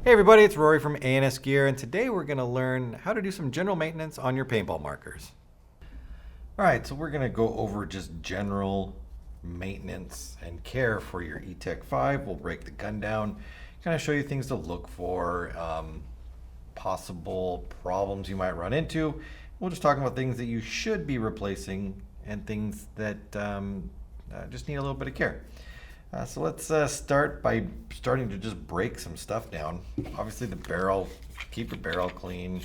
Hey everybody, it's Rory from A&S Gear, and today we're going to learn how to do some general maintenance on your paintball markers. Alright, so we're going to go over just general maintenance and care for your Etek 5. We'll break the gun down, kind of show you things to look for, possible problems you might run into. We'll just talk about things that you should be replacing and things that just need a little bit of care. So let's start by starting to just break some stuff down. Obviously the barrel, keep your barrel clean.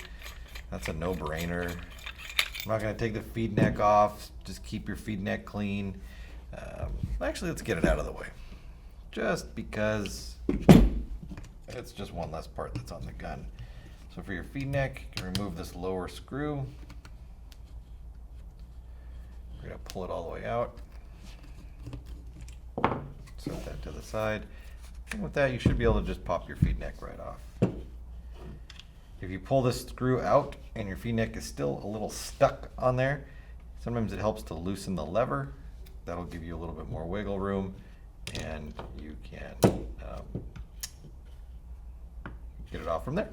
That's a no-brainer. I'm not going to take the feed neck off. Just keep your feed neck clean. Actually, let's get it out of the way. Just because it's just one less part that's on the gun. So for your feed neck, you can remove this lower screw. We're going to pull it all the way out. Set that to the side. And with that, you should be able to just pop your feed neck right off. If you pull this screw out and your feed neck is still a little stuck on there, sometimes it helps to loosen the lever. That'll give you a little bit more wiggle room, and you can get it off from there.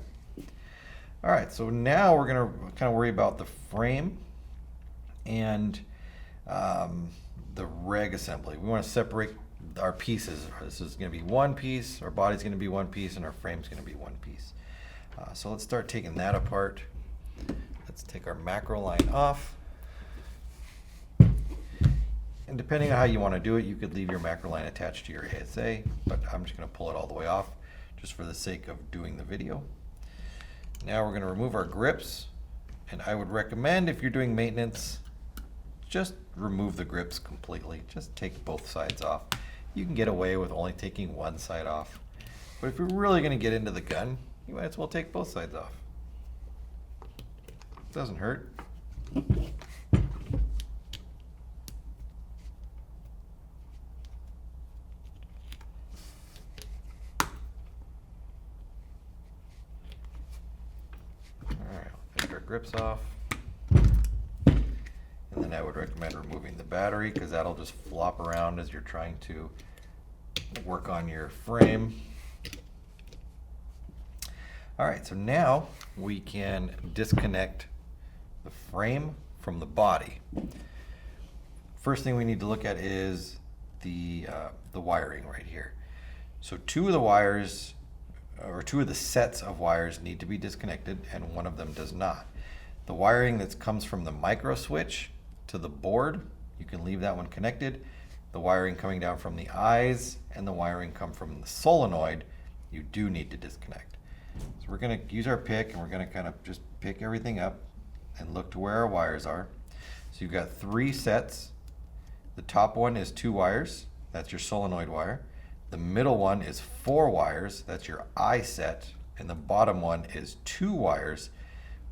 All right, so now we're going to kind of worry about the frame and the reg assembly. We want to separate our pieces. This is going to be one piece, our body's going to be one piece, and our frame's going to be one piece. So let's start taking that apart. Let's take our macro line off. And depending on how you want to do it, you could leave your macro line attached to your ASA, but I'm just going to pull it all the way off just for the sake of doing the video. Now we're going to remove our grips, and I would recommend, if you're doing maintenance, just remove the grips completely. Just take both sides off. You can get away with only taking one side off. But if you're really going to get into the gun, you might as well take both sides off. It doesn't hurt. Alright, take our grips off. And then I would recommend removing the battery, because that'll just flop around as you're trying to work on your frame. All right, so now we can disconnect the frame from the body. First thing we need to look at is the wiring right here. So two of the wires, or two of the sets of wires, need to be disconnected, and one of them does not. The wiring that comes from the micro switch to the board, you can leave that one connected. The wiring coming down from the eyes and the wiring come from the solenoid, you do need to disconnect. So we're going to use our pick, and we're going to kind of just pick everything up and look to where our wires are. So you've got three sets. The top one is 2 wires, that's your solenoid wire. The middle one is 4 wires, that's your eye set. And the bottom one is 2 wires,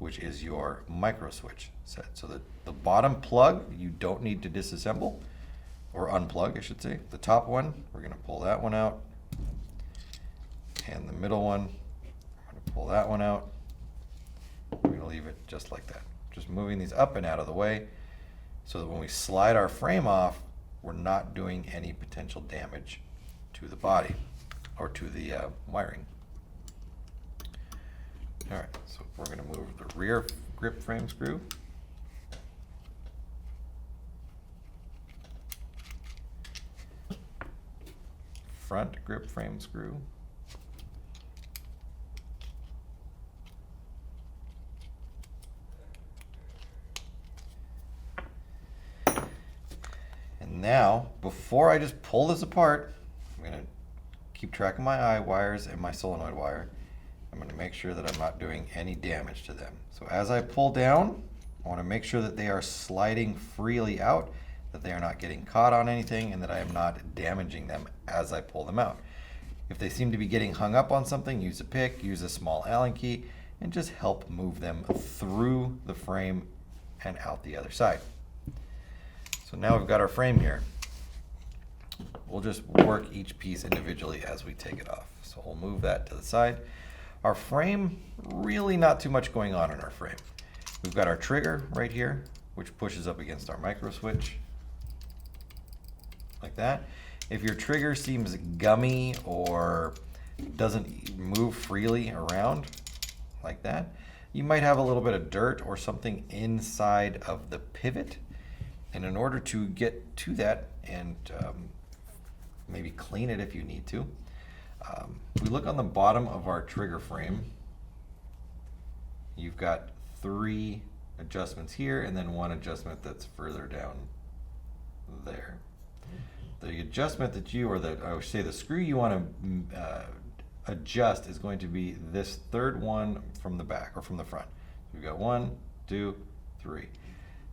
which is your micro switch set. So the bottom plug, you don't need to disassemble, or unplug, I should say. The top one, we're going to pull that one out. And the middle one, we're going to pull that one out. We're going to leave it just like that. Just moving these up and out of the way, so that when we slide our frame off, we're not doing any potential damage to the body or to the wiring. All right, so we're going to move the rear grip frame screw. Front grip frame screw. And now, before I just pull this apart, I'm going to keep track of my eye wires and my solenoid wire. I'm going to make sure that I'm not doing any damage to them. So as I pull down, I want to make sure that they are sliding freely out, that they are not getting caught on anything, and that I am not damaging them as I pull them out. If they seem to be getting hung up on something, use a pick, use a small Allen key, and just help move them through the frame and out the other side. So now we've got our frame here. We'll just work each piece individually as we take it off. So we'll move that to the side. Our frame, really not too much going on in our frame. We've got our trigger right here, which pushes up against our micro switch, like that. If your trigger seems gummy or doesn't move freely around like that, you might have a little bit of dirt or something inside of the pivot. And in order to get to that and maybe clean it if you need to, we look on the bottom of our trigger frame. You've got 3 adjustments here and then 1 adjustment that's further down there. The adjustment that you, or the, I would say the screw you want to adjust is going to be this 3rd one from the back or from the front. We've got 1, 2, 3.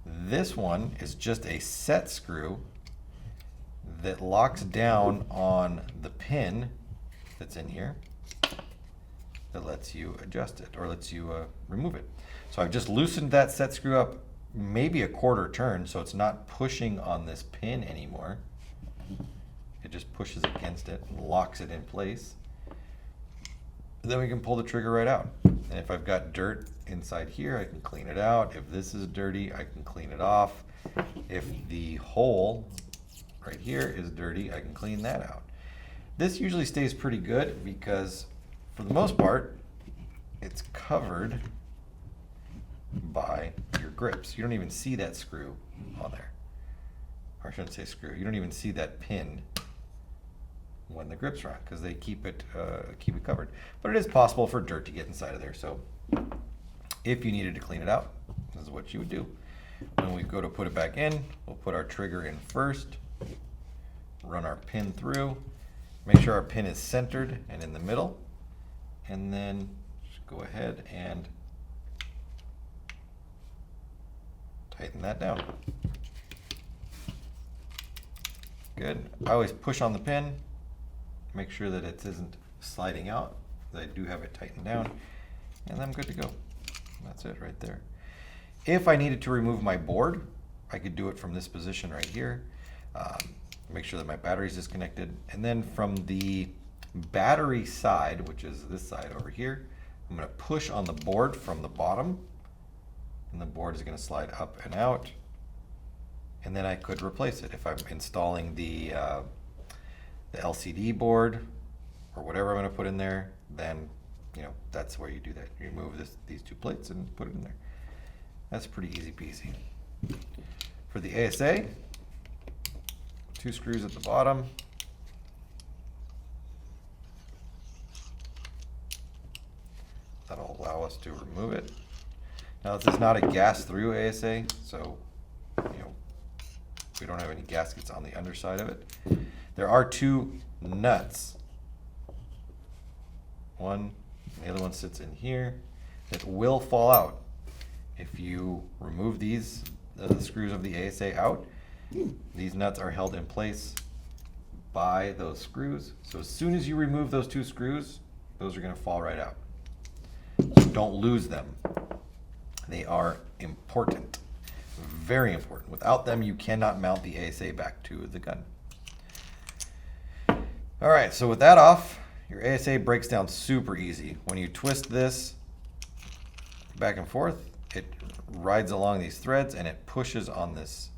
This one is just a set screw that locks down on the pin that's in here that lets you adjust it or lets you remove it. So I've just loosened that set screw up maybe a 1/4 turn so it's not pushing on this pin anymore. It just pushes against it and locks it in place. Then we can pull the trigger right out. And if I've got dirt inside here, I can clean it out. If this is dirty, I can clean it off. If the hole right here is dirty, I can clean that out. This usually stays pretty good because for the most part, it's covered by your grips. You don't even see that screw on there. Or I shouldn't say screw. You don't even see that pin when the grips are on because they keep it covered. But it is possible for dirt to get inside of there. So if you needed to clean it out, this is what you would do. When we go to put it back in, we'll put our trigger in first, run our pin through, make sure our pin is centered and in the middle, and then just go ahead and tighten that down. Good. I always push on the pin, make sure that it isn't sliding out. I do have it tightened down, and I'm good to go. That's it right there. If I needed to remove my board, I could do it from this position right here. Make sure that my battery is disconnected. And then from the battery side, which is this side over here, I'm going to push on the board from the bottom. And the board is going to slide up and out. And then I could replace it. If I'm installing the LCD board or whatever I'm going to put in there, then that's where you do that. You remove these 2 plates and put it in there. That's pretty easy peasy. For the ASA, 2 screws at the bottom. That'll allow us to remove it. Now this is not a gas through ASA, so we don't have any gaskets on the underside of it. There are 2 nuts. One, the other one sits in here. That will fall out. If you remove these, the screws of the ASA out, these nuts are held in place by those screws. So as soon as you remove those 2 screws, those are going to fall right out. So don't lose them. They are important, very important. Without them, you cannot mount the ASA back to the gun. All right, so with that off, your ASA breaks down super easy. When you twist this back and forth, it rides along these threads and it pushes on this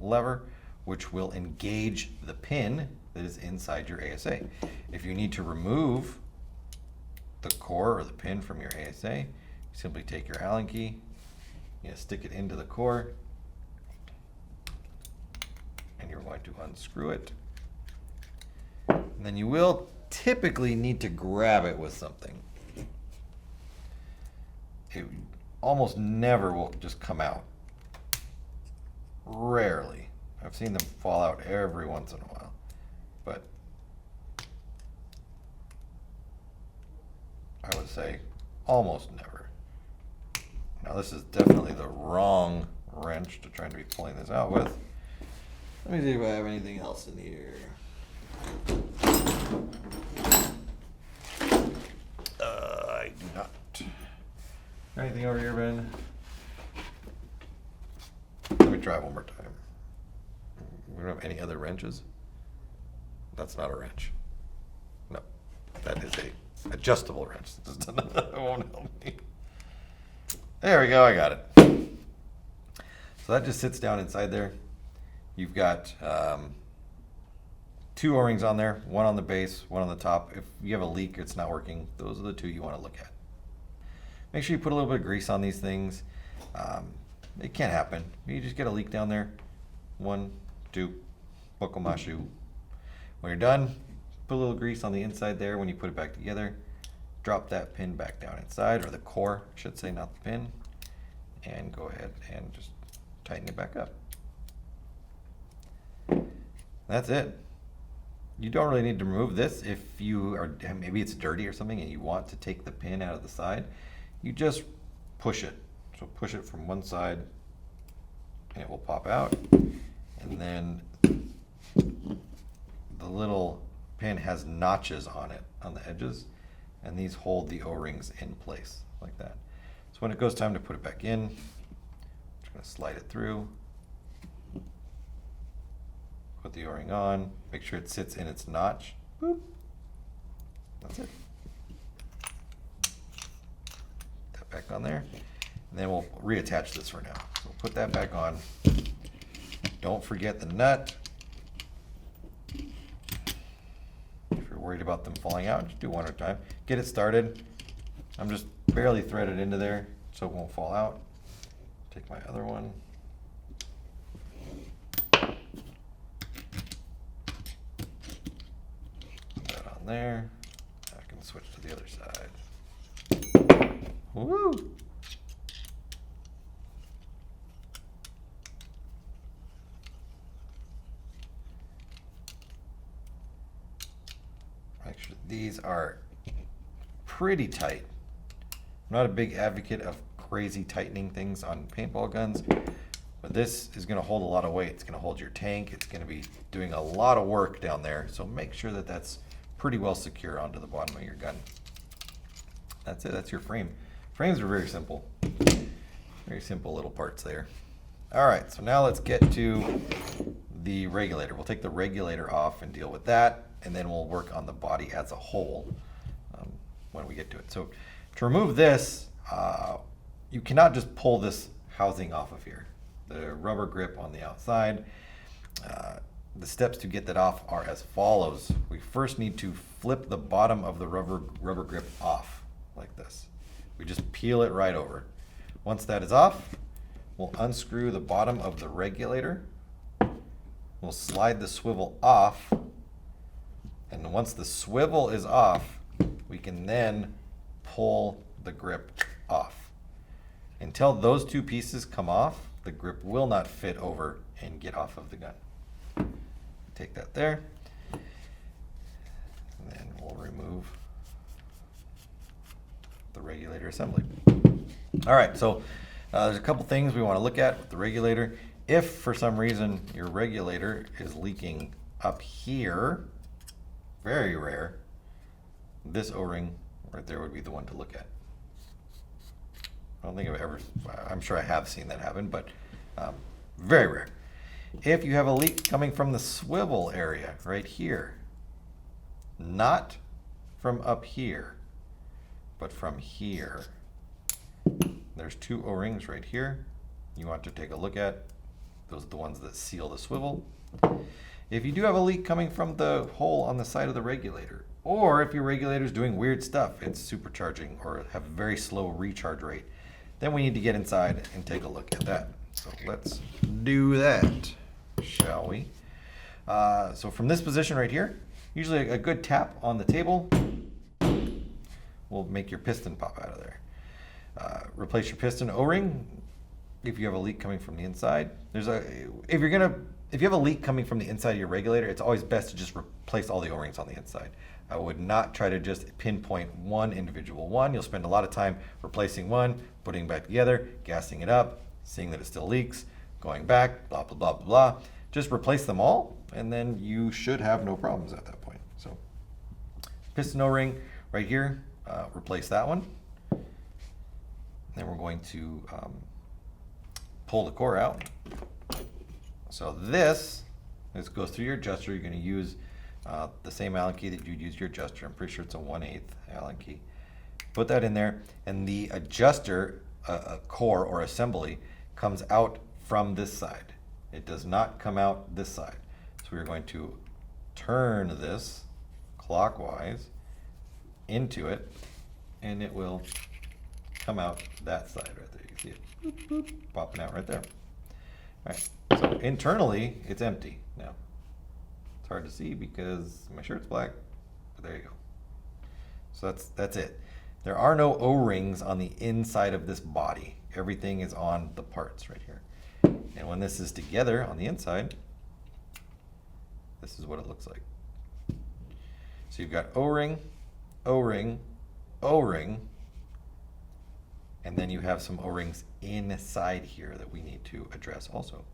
lever, which will engage the pin that is inside your ASA. If you need to remove the core or the pin from your ASA, you simply take your Allen key, stick it into the core, and you're going to unscrew it. And then you will typically need to grab it with something. It almost never will just come out. Rarely. I've seen them fall out every once in a while, but I would say almost never. Now this is definitely the wrong wrench to try to be pulling this out with. Let me see if I have anything else in here. I do not. Anything over here, Ben? Let me try one more time. We don't have any other wrenches? That's not a wrench. No, that is a adjustable wrench. It won't help me. There we go, I got it. So that just sits down inside there. You've got 2 O-rings on there, one on the base, one on the top. If you have a leak, it's not working, those are the 2 you want to look at. Make sure you put a little bit of grease on these things. It can happen. You just get a leak down there. 1, 2, buckle my shoe. When you're done, put a little grease on the inside there when you put it back together. Drop that pin back down inside, or the core, I should say, not the pin. And go ahead and just tighten it back up. That's it. You don't really need to remove this if you are, maybe it's dirty or something and you want to take the pin out of the side. You just push it. So push it from one side and it will pop out. And then the little pin has notches on it, on the edges, and these hold the O-rings in place like that. So when it goes time to put it back in, I'm just going to slide it through. Put the O-ring on, make sure it sits in its notch. Boop. That's it. Put that back on there. And then we'll reattach this for now. So we'll put that back on. Don't forget the nut. If you're worried about them falling out, just do one at a time. Get it started. I'm just barely threaded into there so it won't fall out. Take my other one. There. I can switch to the other side. Woo! Make sure these are pretty tight. I'm not a big advocate of crazy tightening things on paintball guns, but this is going to hold a lot of weight. It's going to hold your tank. It's going to be doing a lot of work down there, so make sure that that's pretty well secure onto the bottom of your gun. That's it, that's your frame. Frames are very simple. Very simple little parts there. All right, so now let's get to the regulator. We'll take the regulator off and deal with that, and then we'll work on the body as a whole when we get to it. So to remove this, you cannot just pull this housing off of here. The rubber grip on the outside, the steps to get that off are as follows. We first need to flip the bottom of the rubber grip off like this. We just peel it right over. Once that is off, we'll unscrew the bottom of the regulator. We'll slide the swivel off. And once the swivel is off, we can then pull the grip off. Until those 2 pieces come off, the grip will not fit over and get off of the gun. Take that there, and then we'll remove the regulator assembly. All right, so there's a couple things we want to look at with the regulator. If for some reason your regulator is leaking up here, very rare, this O-ring right there would be the one to look at. I don't think I've ever, I'm sure I have seen that happen, but very rare. If you have a leak coming from the swivel area right here, not from up here, but from here, there's 2 O-rings right here you want to take a look at. Those are the ones that seal the swivel. If you do have a leak coming from the hole on the side of the regulator, or if your regulator is doing weird stuff, it's supercharging or have a very slow recharge rate, then we need to get inside and take a look at that. So let's do that, shall we? So from this position right here, usually a good tap on the table will make your piston pop out of there. Replace your piston O-ring if you have a leak coming from the inside. If you have a leak coming from the inside of your regulator, it's always best to just replace all the O-rings on the inside. I would not try to just pinpoint one individual one. You'll spend a lot of time replacing one, putting it back together, gassing it up, seeing that it still leaks, going back, blah, blah, blah, blah, blah. Just replace them all, and then you should have no problems at that point. So piston O-ring right here, replace that one. Then we're going to pull the core out. So this goes through your adjuster. You're going to use the same Allen key that you'd use your adjuster. I'm pretty sure it's a 1/8 Allen key. Put that in there, and the adjuster core or assembly comes out from this side. It does not come out this side. So we're going to turn this clockwise into it, and it will come out that side right there. You can see it boop, boop, popping out right there. All right, so internally it's empty now. It's hard to see because my shirt's black, but there you go. So that's it. There are no O-rings on the inside of this body. Everything is on the parts right here. And when this is together on the inside, this is what it looks like. So you've got O-ring, O-ring, O-ring, and then you have some O-rings inside here that we need to address also.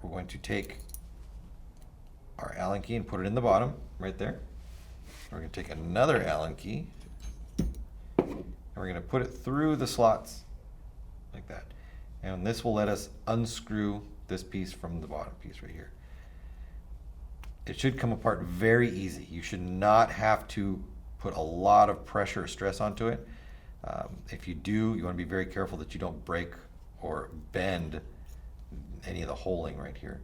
We're going to take our Allen key and put it in the bottom right there. We're going to take another Allen key and we're going to put it through the slots like that. And this will let us unscrew this piece from the bottom piece right here. It should come apart very easy. You should not have to put a lot of pressure or stress onto it. If you do, you want to be very careful that you don't break or bend any of the holing right here.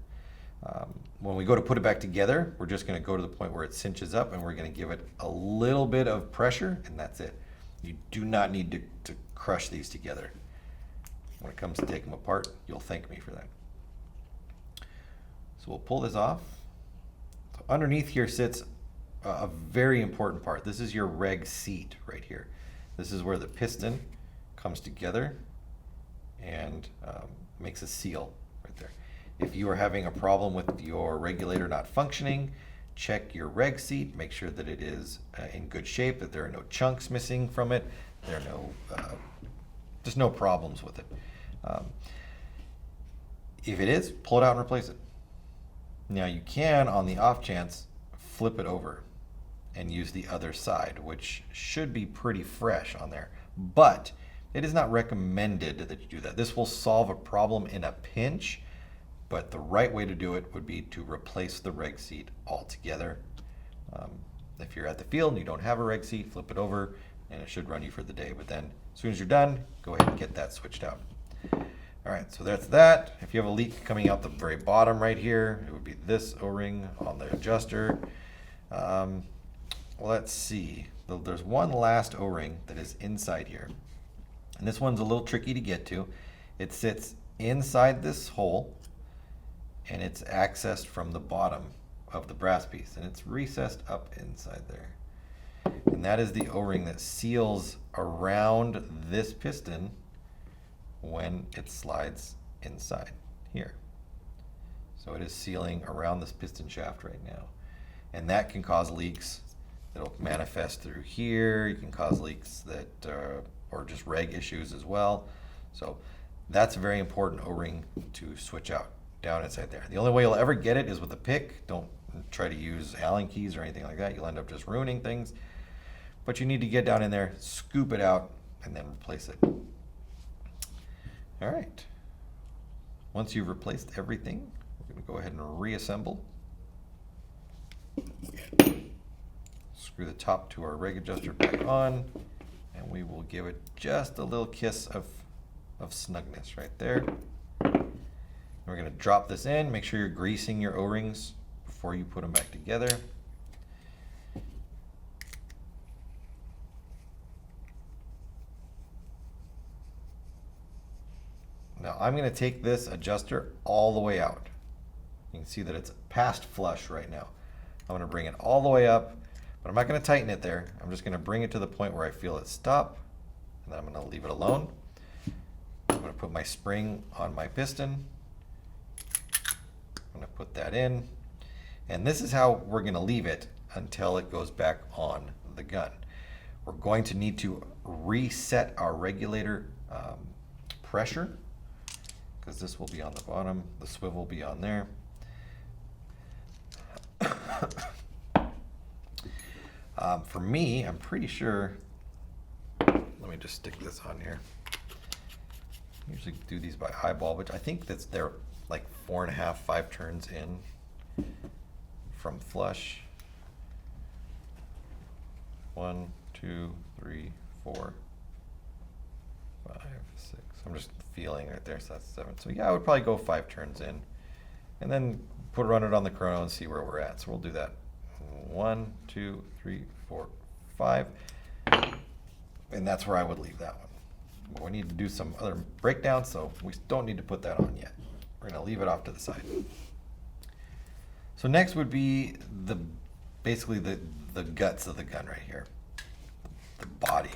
When we go to put it back together, we're just going to go to the point where it cinches up and we're going to give it a little bit of pressure, and that's it. You do not need to crush these together. When it comes to taking them apart, you'll thank me for that. So we'll pull this off. So underneath here sits a very important part. This is your reg seat right here. This is where the piston comes together and makes a seal right there. If you are having a problem with your regulator not functioning, check your reg seat, make sure that it is in good shape, that there are no chunks missing from it, there are no, just no problems with it. If it is, pull it out and replace it. Now you can, on the off chance, flip it over and use the other side, which should be pretty fresh on there. But it is not recommended that you do that. This will solve a problem in a pinch, but the right way to do it would be to replace the reg seat altogether. If you're at the field and you don't have a reg seat, flip it over and it should run you for the day. But then as soon as you're done, go ahead and get that switched out. All right, so that's that. If you have a leak coming out the very bottom right here, it would be this O-ring on the adjuster. Let's see, there's one last O-ring that is inside here. And this one's a little tricky to get to. It sits inside this hole and it's accessed from the bottom of the brass piece, and it's recessed up inside there. And that is the O-ring that seals around this piston when it slides inside here. So it is sealing around this piston shaft right now. And that can cause leaks. It'll manifest through here. You can cause leaks that, or just reg issues as well. So that's a very important O-ring to switch out down inside there. The only way you'll ever get it is with a pick. Don't try to use Allen keys or anything like that. You'll end up just ruining things. But you need to get down in there, scoop it out, and then replace it. All right. Once you've replaced everything, we're going to go ahead and reassemble. Screw the top to our reg adjuster back on, and we will give it just a little kiss of snugness right there. And we're going to drop this in. Make sure you're greasing your O-rings before you put them back together. Now I'm going to take this adjuster all the way out. You can see that it's past flush right now. I'm going to bring it all the way up, but I'm not going to tighten it there. I'm just going to bring it to the point where I feel it stop, and then I'm going to leave it alone. I'm going to put my spring on my piston. I'm going to put that in, and this is how we're going to leave it until it goes back on the gun. We're going to need to reset our regulator pressure, because this will be on the bottom, the swivel will be on there. For me, I'm pretty sure, let me just stick this on here. I usually do these by eyeball, but I think that's they're like 4.5, 5 turns in from flush. 1, 2, 3, 4, 5, 6. I'm just feeling right there, so that's 7. So yeah, I would probably go 5 turns in, and then run it on the chrono and see where we're at. So we'll do that. 1, 2, 3, 4, 5. And that's where I would leave that one. But we need to do some other breakdowns, so we don't need to put that on yet. We're going to leave it off to the side. So next would be basically the guts of the gun right here, the body.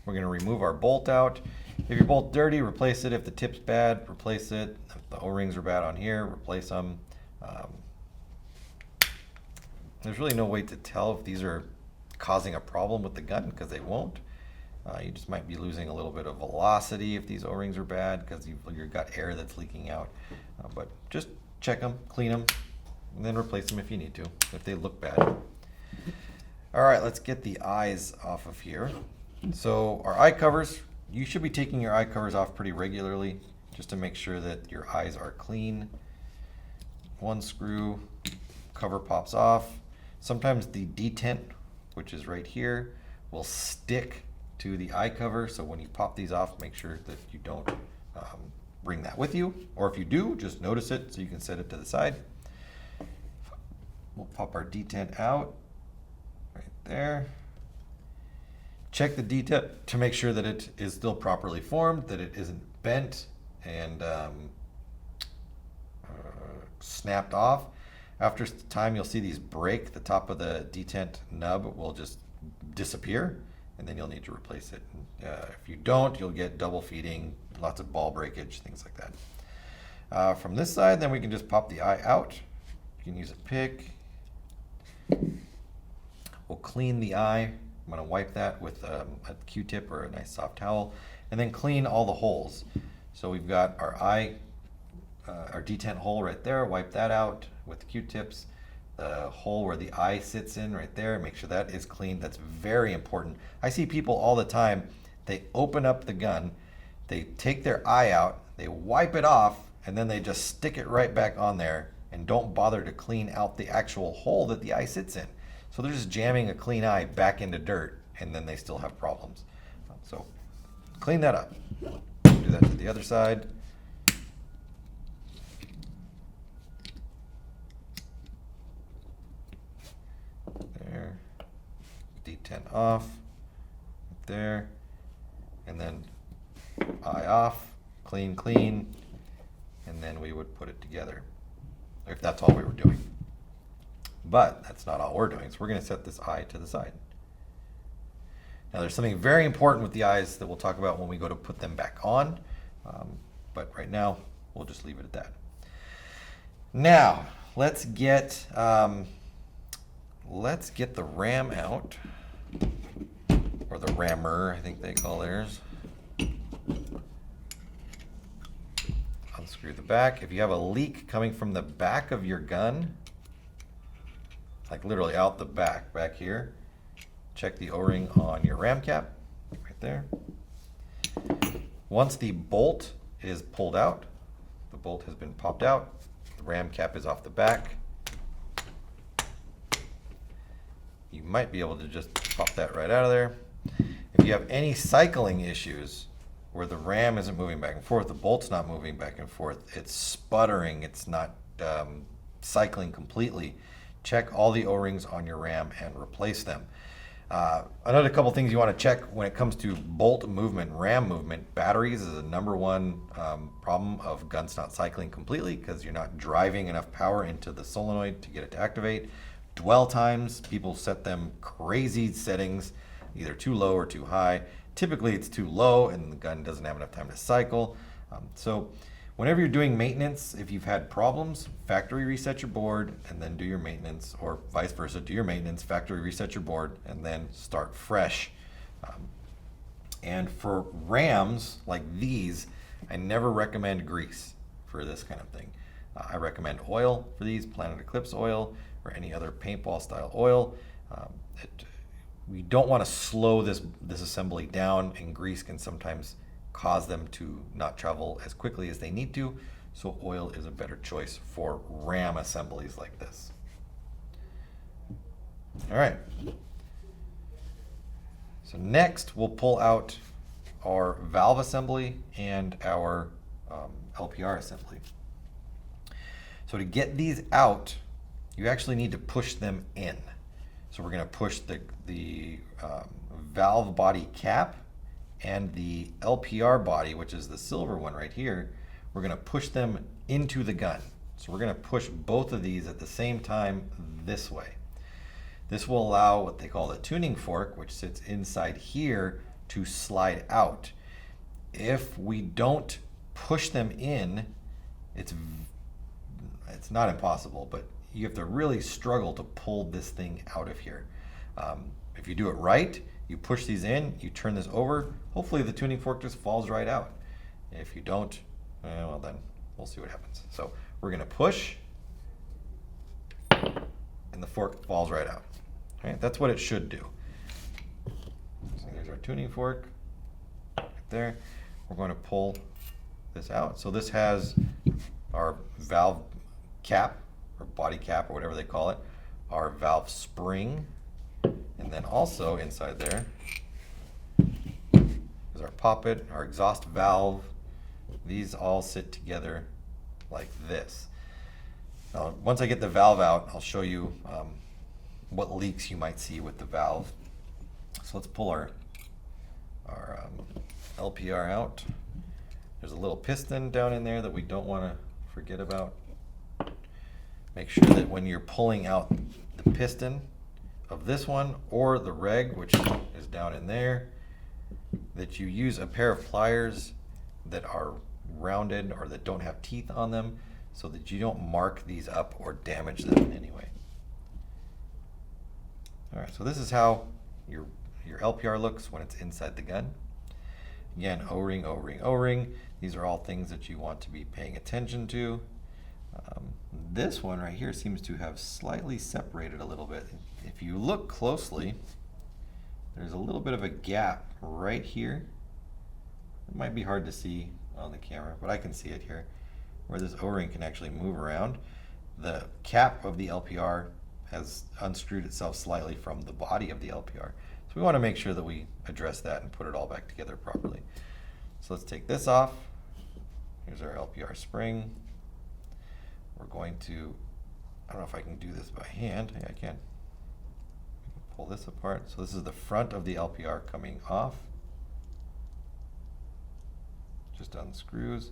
We're going to remove our bolt out. If your bolt's dirty, replace it. If the tip's bad, replace it. If the O-rings are bad on here, replace them. There's really no way to tell if these are causing a problem with the gun, because they won't. You just might be losing a little bit of velocity if these O-rings are bad, because you've got air that's leaking out. But just check them, clean them, and then replace them if you need to, if they look bad. All right, let's get the eyes off of here. So our eye covers, you should be taking your eye covers off pretty regularly, just to make sure that your eyes are clean. One screw, cover pops off. Sometimes the detent, which is right here, will stick to the eye cover. So when you pop these off, make sure that you don't bring that with you. Or if you do, just notice it so you can set it to the side. We'll pop our detent out right there. Check the detent to make sure that it is still properly formed, that it isn't bent and snapped off. After time, you'll see these break. The top of the detent nub will just disappear, and then you'll need to replace it. If you don't, you'll get double feeding, lots of ball breakage, things like that. From this side, then we can just pop the eye out. You can use a pick. We'll clean the eye. I'm going to wipe that with a Q-tip or a nice soft towel, and then clean all the holes. So we've got our eye, our detent hole right there. Wipe that out with the Q-tips. The hole where the eye sits in right there, make sure that is clean. That's very important. I see people all the time, they open up the gun, they take their eye out, they wipe it off, and then they just stick it right back on there and don't bother to clean out the actual hole that the eye sits in. So they're just jamming a clean eye back into dirt, and then they still have problems. So clean that up. Do that to the other side. There. Detent off. Right there. And then eye off. Clean, clean. And then we would put it together, if that's all we were doing. But that's not all we're doing, so we're going to set this eye to the side. Now there's something very important with the eyes that we'll talk about when we go to put them back on, but right now we'll just leave it at that. Now let's get the ram out, or the rammer, I think they call theirs. Unscrew the back. If you have a leak coming from the back of your gun, like literally out the back here, check the O-ring on your ram cap, right there. Once the bolt is pulled out, the bolt has been popped out, the ram cap is off the back. You might be able to just pop that right out of there. If you have any cycling issues where the ram isn't moving back and forth, the bolt's not moving back and forth, it's sputtering, it's not cycling completely, check all the O-rings on your ram and replace them. Another couple things you want to check when it comes to bolt movement, ram movement. Batteries is the #1 problem of guns not cycling completely, because you're not driving enough power into the solenoid to get it to activate. Dwell times, people set them crazy settings, either too low or too high. Typically it's too low and the gun doesn't have enough time to cycle. So whenever you're doing maintenance, if you've had problems, factory reset your board and then do your maintenance, or vice versa, do your maintenance, factory reset your board, and then start fresh. And for rams like these, I never recommend grease for this kind of thing. I recommend oil for these, Planet Eclipse oil, or any other paintball style oil. We don't want to slow this assembly down, and grease can sometimes cause them to not travel as quickly as they need to, so oil is a better choice for ram assemblies like this. All right, so next we'll pull out our valve assembly and our LPR assembly. So to get these out, you actually need to push them in. So we're going to push the valve body cap and the LPR body, which is the silver one right here. We're going to push them into the gun. So we're going to push both of these at the same time this way. This will allow what they call the tuning fork, which sits inside here, to slide out. If we don't push them in, it's not impossible, but you have to really struggle to pull this thing out of here. If you do it right, you push these in, you turn this over, hopefully the tuning fork just falls right out. If you don't, well then we'll see what happens. So we're going to push, and the fork falls right out. All right, that's what it should do. So there's our tuning fork right there. We're going to pull this out. So this has our valve cap, or body cap, or whatever they call it, our valve spring, and then also inside there is our poppet, our exhaust valve. These all sit together like this. Now, once I get the valve out, I'll show you what leaks you might see with the valve. So let's pull our LPR out. There's a little piston down in there that we don't want to forget about. Make sure that when you're pulling out the piston of this one or the reg, which is down in there, that you use a pair of pliers that are rounded or that don't have teeth on them, so that you don't mark these up or damage them in any way. All right, so this is how your LPR looks when it's inside the gun. Again, O-ring, O-ring, O-ring. These are all things that you want to be paying attention to. This one right here seems to have slightly separated a little bit. If you look closely, there's a little bit of a gap right here. It might be hard to see on the camera, but I can see it here, where this O-ring can actually move around. The cap of the LPR has unscrewed itself slightly from the body of the LPR. So we want to make sure that we address that and put it all back together properly. So let's take this off. Here's our LPR spring. We're going to, I don't know if I can do this by hand. Yeah, I can. Pull this apart. So this is the front of the LPR coming off. Just unscrews.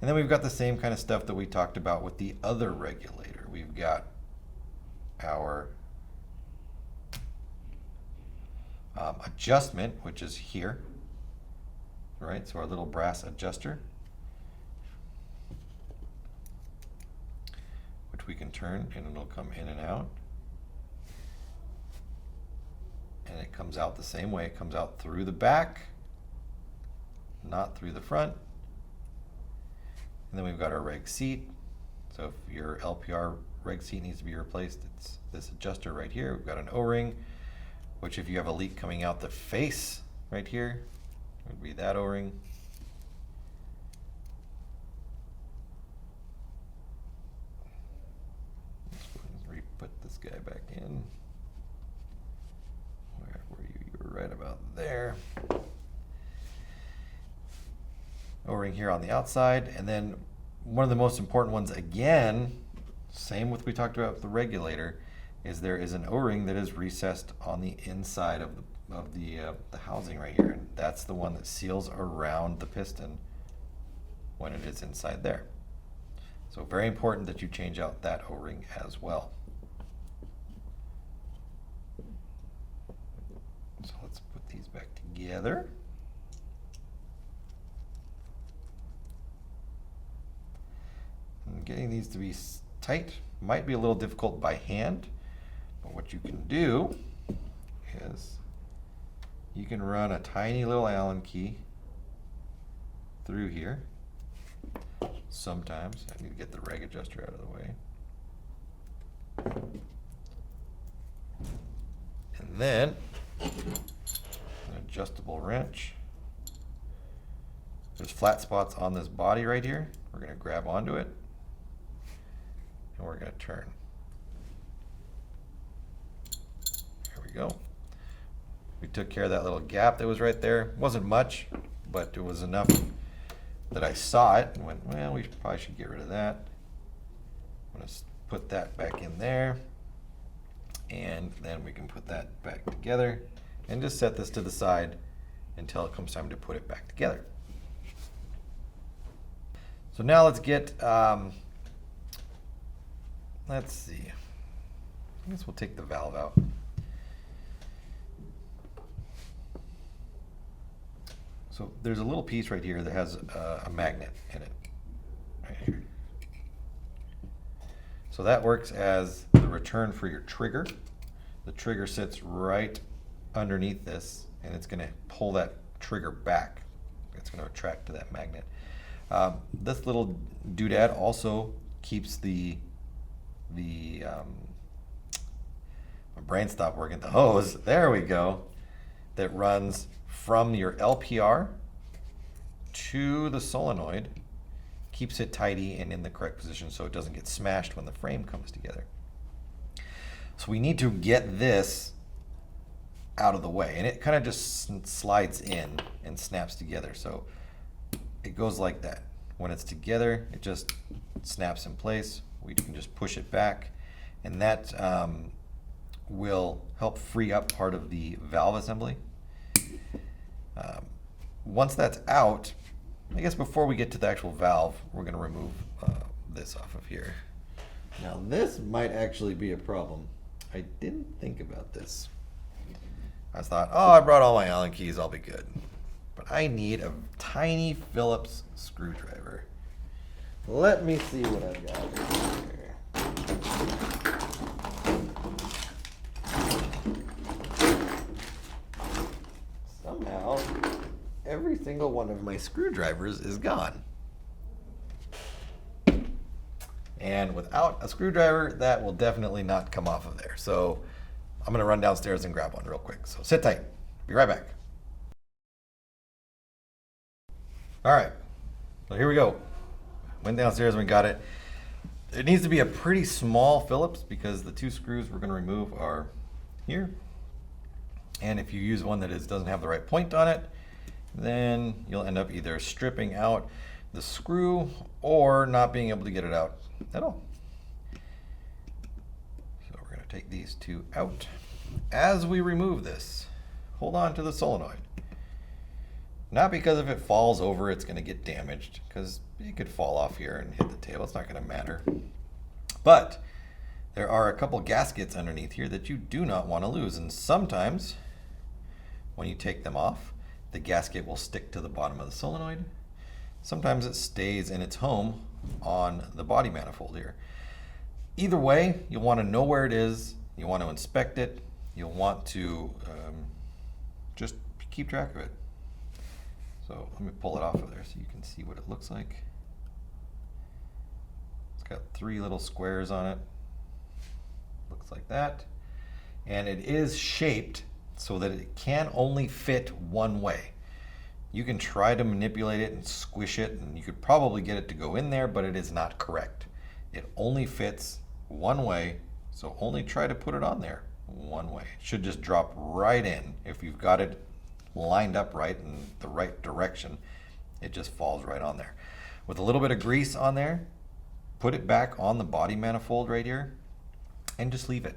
And then we've got the same kind of stuff that we talked about with the other regulator. We've got our adjustment, which is here, right? So our little brass adjuster, which we can turn and it'll come in and out. And it comes out the same way. It comes out through the back, not through the front. And then we've got our reg seat. So if your LPR reg seat needs to be replaced, it's this adjuster right here. We've got an O-ring, which if you have a leak coming out the face right here, would be that O-ring. Let's go ahead and re-put this guy back in. Where were you? You were right about there. O-ring here on the outside, and then one of the most important ones, again, same with we talked about with the regulator, is there is an O-ring that is recessed on the inside of the housing right here, and that's the one that seals around the piston when it is inside there. So very important that you change out that O-ring as well. So let's put these back together. And getting these to be tight might be a little difficult by hand, but what you can do is you can run a tiny little Allen key through here. Sometimes I need to get the reg adjuster out of the way. And then an adjustable wrench. There's flat spots on this body right here. We're going to grab onto it and we're going to turn. There we go. We took care of that little gap that was right there. It wasn't much, but it was enough that I saw it and went, well, we probably should get rid of that. I'm gonna put that back in there, and then we can put that back together and just set this to the side until it comes time to put it back together. So now let's get, let's see, I guess we'll take the valve out. So there's a little piece right here that has a magnet in it, right here. So that works as the return for your trigger. The trigger sits right underneath this, and it's going to pull that trigger back. It's going to attract to that magnet. This little doodad also keeps my brain stopped working, the hose, there we go, that runs from your LPR to the solenoid, keeps it tidy and in the correct position so it doesn't get smashed when the frame comes together. So we need to get this out of the way, and it kind of just slides in and snaps together. So it goes like that. When it's together, it just snaps in place. We can just push it back, and that will help free up part of the valve assembly. Once that's out, I guess before we get to the actual valve, we're going to remove this off of here. Now this might actually be a problem. I didn't think about this. I thought, oh, I brought all my Allen keys, I'll be good. But I need a tiny Phillips screwdriver. Let me see what I've got here. Somehow, every single one of my screwdrivers is gone. And without a screwdriver, that will definitely not come off of there. So I'm gonna run downstairs and grab one real quick. So sit tight, be right back. All right, so here we go. Went downstairs and we got it. It needs to be a pretty small Phillips because the two screws we're gonna remove are here. And if you use one that doesn't have the right point on it, then you'll end up either stripping out the screw or not being able to get it out at all. So we're going to take these two out. As we remove this, hold on to the solenoid. Not because if it falls over it's going to get damaged, because it could fall off here and hit the table. It's not going to matter. But there are a couple gaskets underneath here that you do not want to lose, and sometimes when you take them off, the gasket will stick to the bottom of the solenoid. Sometimes it stays in its home on the body manifold here. Either way, you'll want to know where it is, you want to inspect it, you'll want to just keep track of it. So let me pull it off of there so you can see what it looks like. It's got 3 little squares on it. Looks like that. And it is shaped so that it can only fit one way. You can try to manipulate it and squish it, and you could probably get it to go in there, but it is not correct. It only fits one way, so only try to put it on there one way. It should just drop right in. If you've got it lined up right in the right direction, it just falls right on there. With a little bit of grease on there, put it back on the body manifold right here, and just leave it.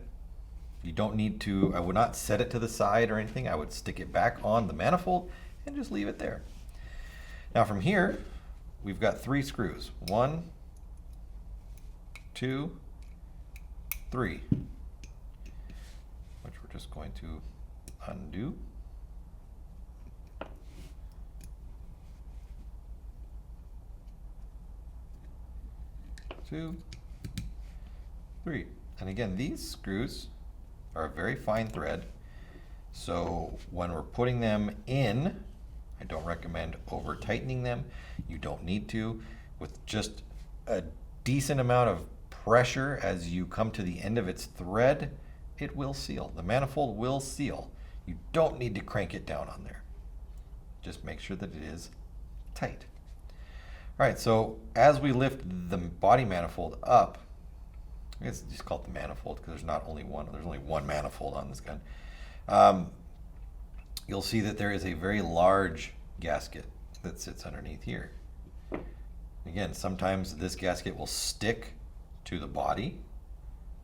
You don't need to, I would not set it to the side or anything. I would stick it back on the manifold and just leave it there. Now from here, we've got 3 screws. 1, 2, 3, which we're just going to undo. Two, 3. And again, these screws are a very fine thread. So when we're putting them in, I don't recommend over tightening them. You don't need to. With just a decent amount of pressure as you come to the end of its thread, it will seal. The manifold will seal. You don't need to crank it down on there. Just make sure that it is tight. All right, so as we lift the body manifold up, I guess just call it the manifold because there's only one manifold on this gun. You'll see that there is a very large gasket that sits underneath here. Again, sometimes this gasket will stick to the body.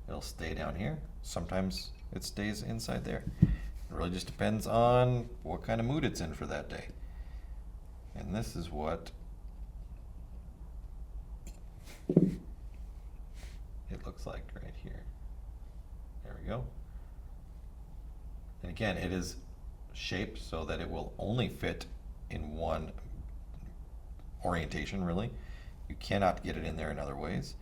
It'll stay down here. Sometimes it stays inside there. It really just depends on what kind of mood it's in for that day. And this is what it looks like right here. There we go. And again, it is shaped so that it will only fit in one orientation, really. You cannot get it in there in other ways.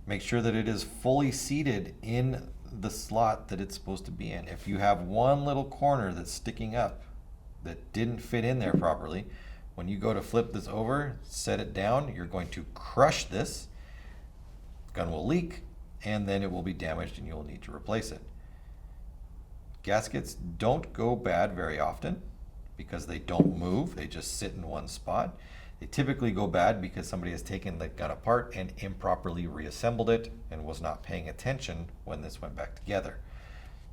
Make sure that it is fully seated in the slot that it's supposed to be in. If you have one little corner that's sticking up that didn't fit in there properly, when you go to flip this over, set it down, you're going to crush this. The gun will leak, and then it will be damaged and you'll need to replace it. Gaskets don't go bad very often because they don't move, they just sit in one spot. They typically go bad because somebody has taken the gun apart and improperly reassembled it and was not paying attention when this went back together.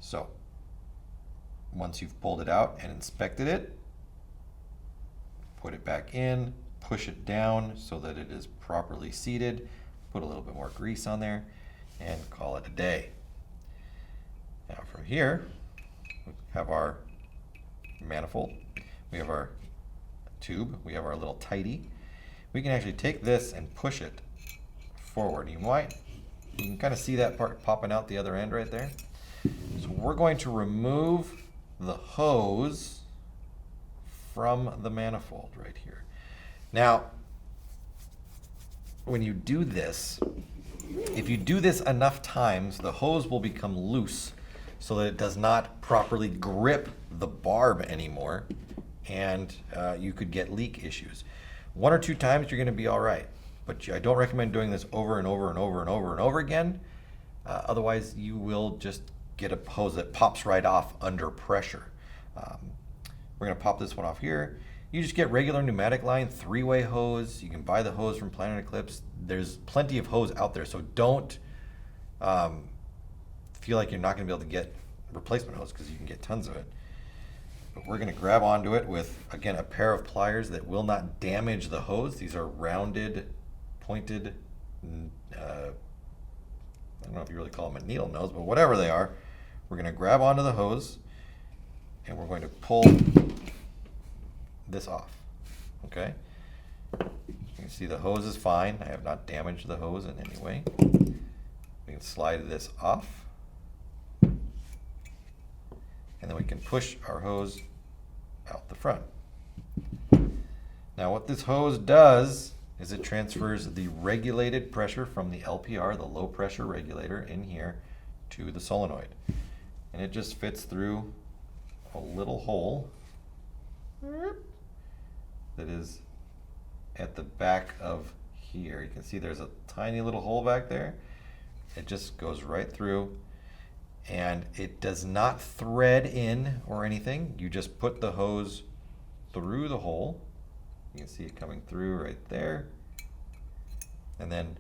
So once you've pulled it out and inspected it, put it back in, push it down so that it is properly seated, put a little bit more grease on there, and call it a day. Now from here, we have our manifold, we have our tube, we have our little tighty. We can actually take this and push it forward. You can kind of see that part popping out the other end right there. So we're going to remove the hose from the manifold right here. Now, when you do this, if you do this enough times, the hose will become loose so that it does not properly grip the barb anymore, and you could get leak issues. One or two times you're going to be all right, but I don't recommend doing this over and over and over and over and over again. Otherwise, you will just get a hose that pops right off under pressure. We're going to pop this one off here. You just get regular pneumatic line, 3-way hose. You can buy the hose from Planet Eclipse. There's plenty of hose out there, so don't feel like you're not going to be able to get replacement hose because you can get tons of it. But we're going to grab onto it with, again, a pair of pliers that will not damage the hose. These are rounded, pointed, I don't know if you really call them a needle nose, but whatever they are, we're going to grab onto the hose and we're going to pull this off, okay? You can see the hose is fine. I have not damaged the hose in any way. We can slide this off. And then we can push our hose out the front. Now what this hose does is it transfers the regulated pressure from the LPR, the low pressure regulator in here, to the solenoid. And it just fits through a little hole that is at the back of here. You can see there's a tiny little hole back there. It just goes right through. And it does not thread in or anything. You just put the hose through the hole. You can see it coming through right there. And then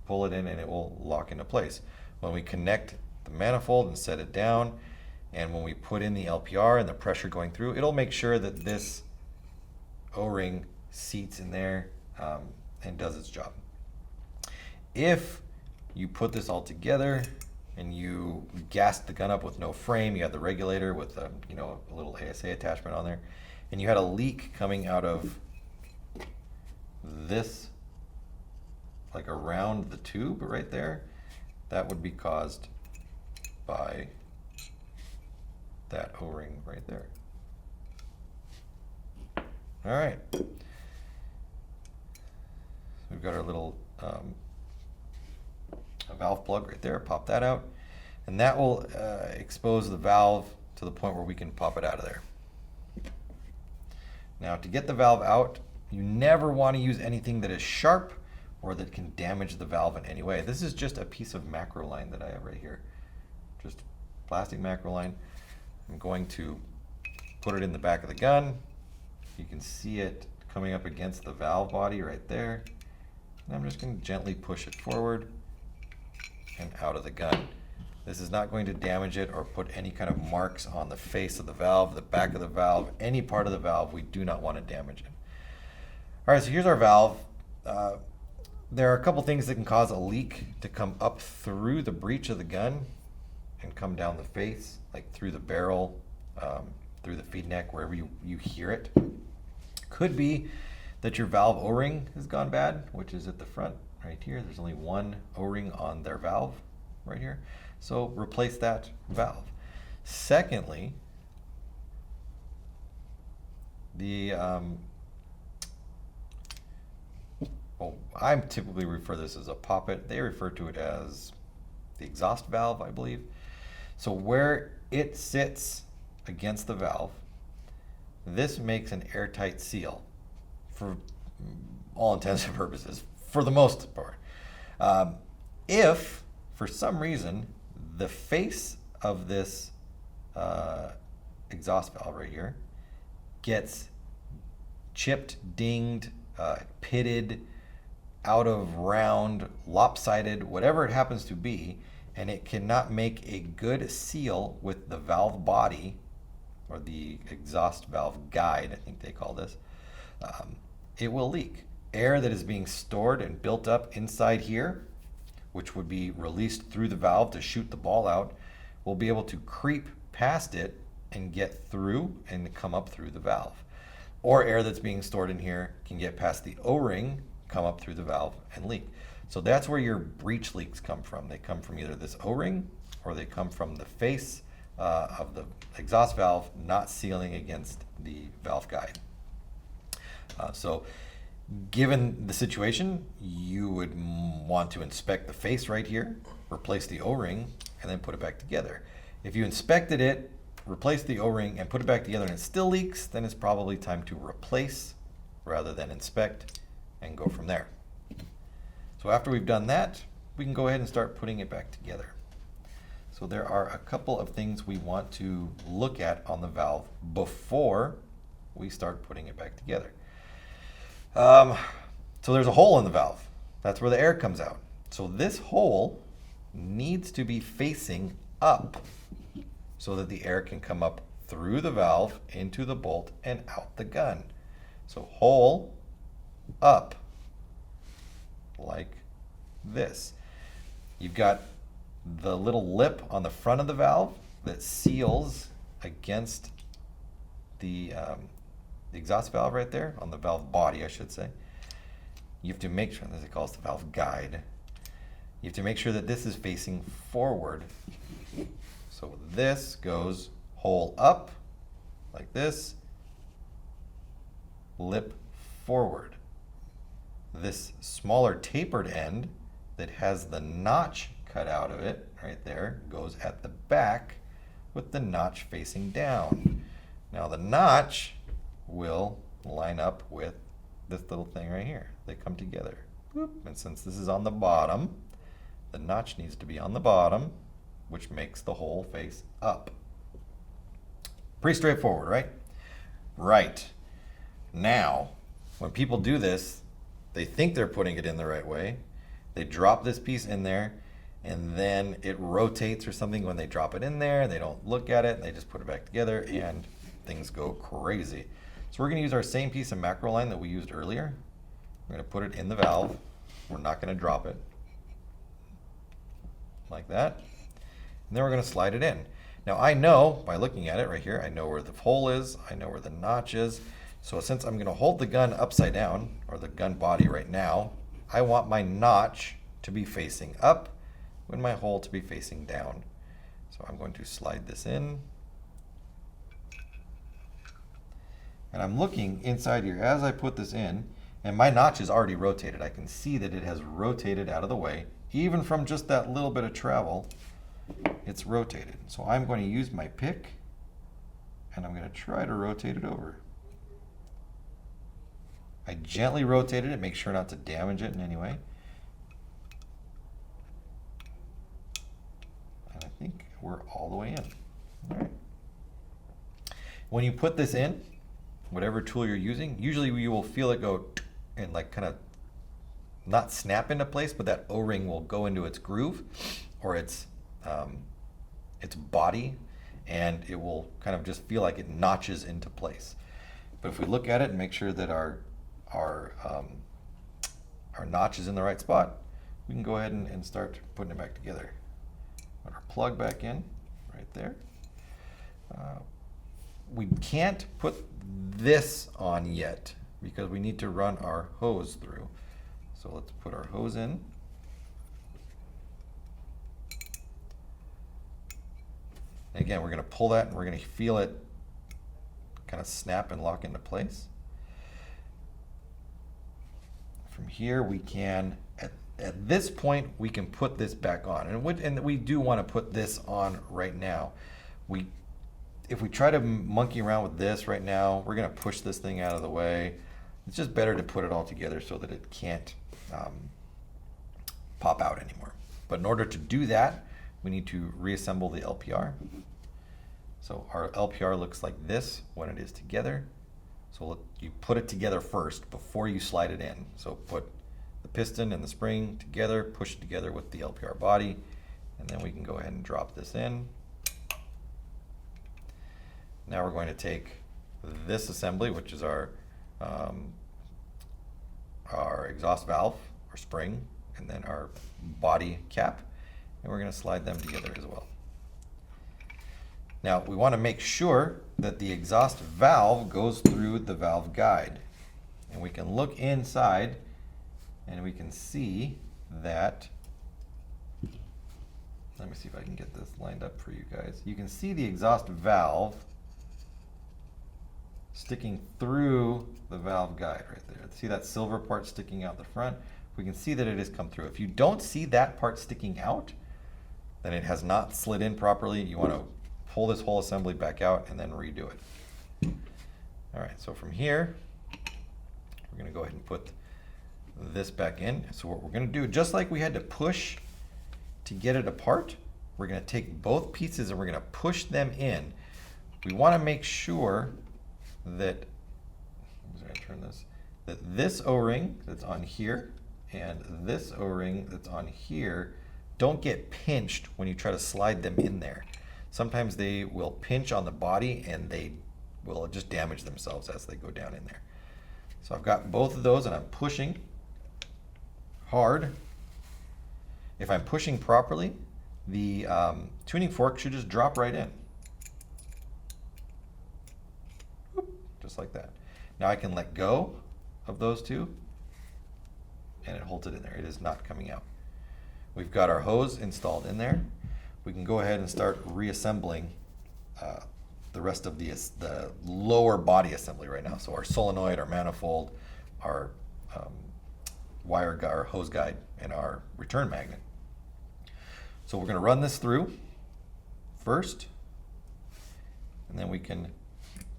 pull it in and it will lock into place. When we connect the manifold and set it down, and when we put in the LPR and the pressure going through, it'll make sure that this O-ring seats in there and does its job. If you put this all together and you gassed the gun up with no frame, you had the regulator with a little ASA attachment on there, and you had a leak coming out of this, like around the tube right there, that would be caused by that O-ring right there. All right, we've got our little a valve plug right there. Pop that out, and that will expose the valve to the point where we can pop it out of there. Now, to get the valve out, you never want to use anything that is sharp or that can damage the valve in any way. This is just a piece of macro line that I have right here, just plastic macro line. I'm going to put it in the back of the gun. You can see it coming up against the valve body right there. And I'm just going to gently push it forward and out of the gun. This is not going to damage it or put any kind of marks on the face of the valve, the back of the valve, any part of the valve. We do not want to damage it. All right, so here's our valve. there are a couple things that can cause a leak to come up through the breech of the gun and come down the face, like through the barrel, through the feed neck, wherever you hear it. Could be that your valve O-ring has gone bad, which is at the front right here. There's only one O-ring on their valve right here. So replace that valve. Secondly, I typically refer this as a poppet. They refer to it as the exhaust valve, I believe. So where it sits against the valve, this makes an airtight seal for all intents and purposes, for the most part. If, for some reason, the face of this exhaust valve right here gets chipped, dinged, pitted, out of round, lopsided, whatever it happens to be, and it cannot make a good seal with the valve body, or the exhaust valve guide, I think they call this, it will leak. Air that is being stored and built up inside here, which would be released through the valve to shoot the ball out, will be able to creep past it and get through and come up through the valve. Or air that's being stored in here can get past the O-ring, come up through the valve and leak. So that's where your breech leaks come from. They come from either this O-ring or they come from the face of the exhaust valve not sealing against the valve guide. So given the situation, you would want to inspect the face right here, replace the O-ring, and then put it back together. If you inspected it, replaced the O-ring, and put it back together and it still leaks, then it's probably time to replace rather than inspect and go from there. So after we've done that, we can go ahead and start putting it back together. So there are a couple of things we want to look at on the valve before we start putting it back together. So there's a hole in the valve. That's where the air comes out. So this hole needs to be facing up so that the air can come up through the valve into the bolt and out the gun. So hole up like this. You've got the little lip on the front of the valve that seals against the exhaust valve right there, on the valve body, I should say. You have to make sure, as it calls the valve guide, you have to make sure that this is facing forward. So this goes hole up like this, lip forward. This smaller tapered end that has the notch cut out of it right there goes at the back with the notch facing down. Now the notch will line up with this little thing right here. They come together. And since this is on the bottom, the notch needs to be on the bottom, which makes the hole face up. Pretty straightforward, right? Right. Now, when people do this, they think they're putting it in the right way. They drop this piece in there, and then it rotates or something when they drop it in there. They don't look at it, they just put it back together, and things go crazy. So we're going to use our same piece of macro line that we used earlier. We're going to put it in the valve. We're not going to drop it. Like that. And then we're going to slide it in. Now I know, by looking at it right here, I know where the hole is, I know where the notch is. So since I'm going to hold the gun upside down, or the gun body right now, I want my notch to be facing up and my hole to be facing down. So I'm going to slide this in. And I'm looking inside here as I put this in, and my notch is already rotated. I can see that it has rotated out of the way. Even from just that little bit of travel, it's rotated. So I'm going to use my pick, and I'm going to try to rotate it over. I gently rotated it, make sure not to damage it in any way. And I think we're all the way in. All right. When you put this in, whatever tool you're using, usually you will feel it go and like kind of not snap into place, but that O-ring will go into its groove or its body, and it will kind of just feel like it notches into place. But if we look at it and make sure that our our notch is in the right spot, we can go ahead and start putting it back together. Put our plug back in right there. We can't put this on yet because we need to run our hose through. So let's put our hose in. And again, we're going to pull that and we're going to feel it kind of snap and lock into place. From here, we can, at this point, we can put this back on. And we do want to put this on right now. If we try to monkey around with this right now, we're going to push this thing out of the way. It's just better to put it all together so that it can't pop out anymore. But in order to do that, we need to reassemble the LPR. So our LPR looks like this when it is together. So you put it together first before you slide it in. So put the piston and the spring together, push it together with the LPR body, and then we can go ahead and drop this in. Now we're going to take this assembly, which is our exhaust valve, our spring, and then our body cap, and we're going to slide them together as well. Now we want to make sure that the exhaust valve goes through the valve guide, and we can look inside and we can see that, let me see if I can get this lined up for you guys. You can see the exhaust valve sticking through the valve guide right there. See that silver part sticking out the front? We can see that it has come through. If you don't see that part sticking out, then it has not slid in properly. You want to pull this whole assembly back out and then redo it. All right, so from here, we're going to go ahead and put this back in. So what we're going to do, just like we had to push to get it apart, we're going to take both pieces and we're going to push them in. We want to make sure that, I'm going to turn this, that this O-ring that's on here and this O-ring that's on here don't get pinched when you try to slide them in there. Sometimes they will pinch on the body and they will just damage themselves as they go down in there. So I've got both of those and I'm pushing hard. If I'm pushing properly, the tuning fork should just drop right in. Whoop, just like that. Now I can let go of those two and it holds it in there. It is not coming out. We've got our hose installed in there. We can go ahead and start reassembling the rest of the lower body assembly right now. So our solenoid, our manifold, our our hose guide, and our return magnet. So we're going to run this through first, and then we can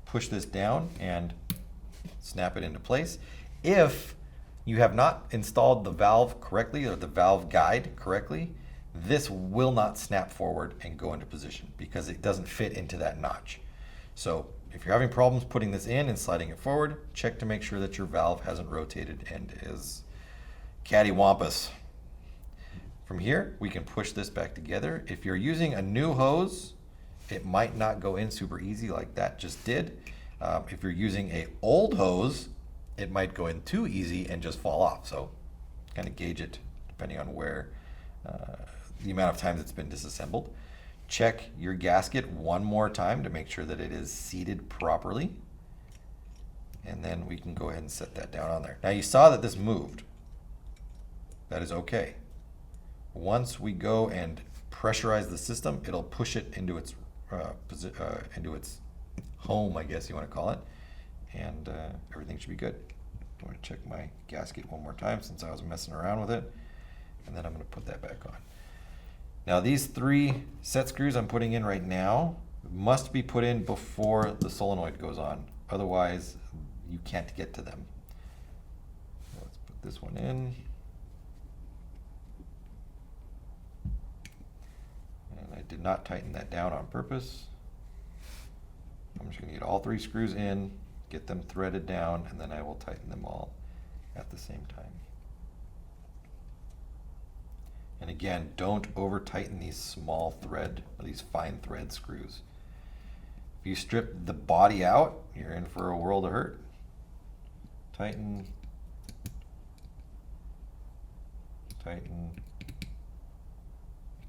push this down and snap it into place. If you have not installed the valve correctly or the valve guide correctly, this will not snap forward and go into position because it doesn't fit into that notch. So if you're having problems putting this in and sliding it forward, check to make sure that your valve hasn't rotated and is cattywampus. From here, we can push this back together. If you're using a new hose, it might not go in super easy like that just did. If you're using an old hose, it might go in too easy and just fall off. So kind of gauge it depending on where the amount of times it's been disassembled. Check your gasket one more time to make sure that it is seated properly. And then we can go ahead and set that down on there. Now you saw that this moved. That is okay. Once we go and pressurize the system, it'll push it into its home, I guess you want to call it, and everything should be good. I'm going to check my gasket one more time since I was messing around with it, and then I'm going to put that back on. Now these 3 set screws I'm putting in right now must be put in before the solenoid goes on, otherwise you can't get to them. So let's put this one in. And I did not tighten that down on purpose. I'm just going to get all 3 screws in, get them threaded down, and then I will tighten them all at the same time. And again, don't over tighten these small thread, or these fine thread screws. If you strip the body out, you're in for a world of hurt. Tighten tighten,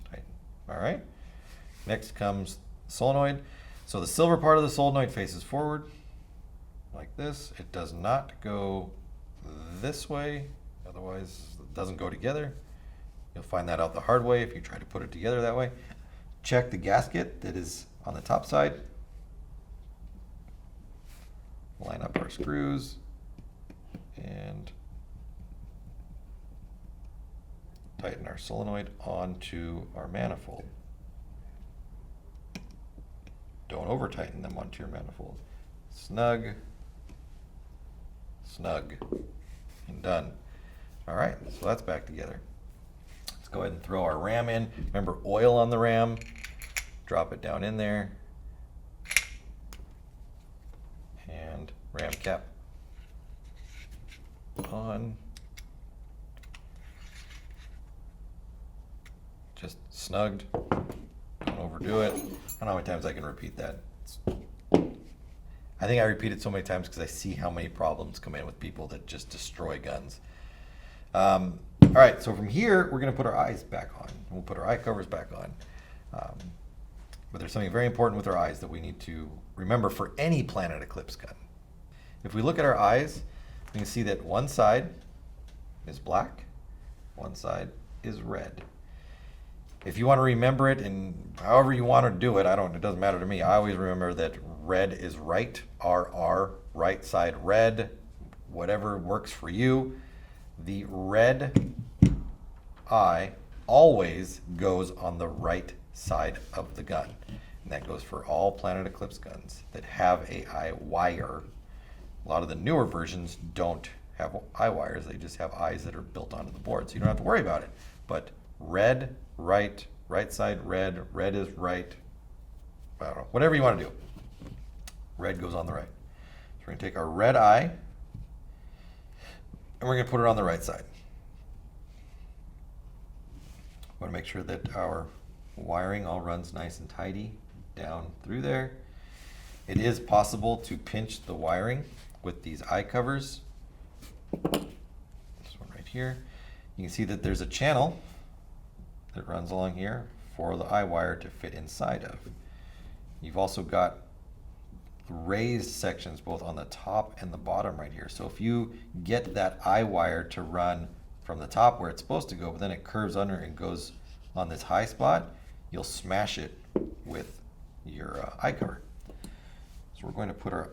tighten. All right. Next comes solenoid. So the silver part of the solenoid faces forward like this. It does not go this way, otherwise it doesn't go together. You'll find that out the hard way if you try to put it together that way. Check the gasket that is on the top side. Line up our screws and tighten our solenoid onto our manifold. Don't over tighten them onto your manifold. Snug, snug, and done. All right, so that's back together. Let's go ahead and throw our ram in. Remember, oil on the ram. Drop it down in there. And ram cap on. Just snugged. Don't overdo it. I don't know how many times I can repeat that. I think I repeat it so many times because I see how many problems come in with people that just destroy guns. All right, so from here, we're going to put our eyes back on. We'll put our eye covers back on. But there's something very important with our eyes that we need to remember for any Planet Eclipse gun. If we look at our eyes, we can see that one side is black, one side is red. If you want to remember it in however you want to do it, it doesn't matter to me. I always remember that red is right, RR, right side red, whatever works for you. The red eye always goes on the right side of the gun. And that goes for all Planet Eclipse guns that have a eye wire. A lot of the newer versions don't have eye wires. They just have eyes that are built onto the board, so you don't have to worry about it. But red, right, right side red, red is right, I don't know, whatever you want to do. Red goes on the right. So we're going to take our red eye and we're going to put it on the right side. We want to make sure that our wiring all runs nice and tidy down through there. It is possible to pinch the wiring with these eye covers. This one right here. You can see that there's a channel that runs along here for the eye wire to fit inside of. You've also got raised sections both on the top and the bottom right here. So if you get that eye wire to run from the top where it's supposed to go, but then it curves under and goes on this high spot, you'll smash it with your eye cover. So we're going to put our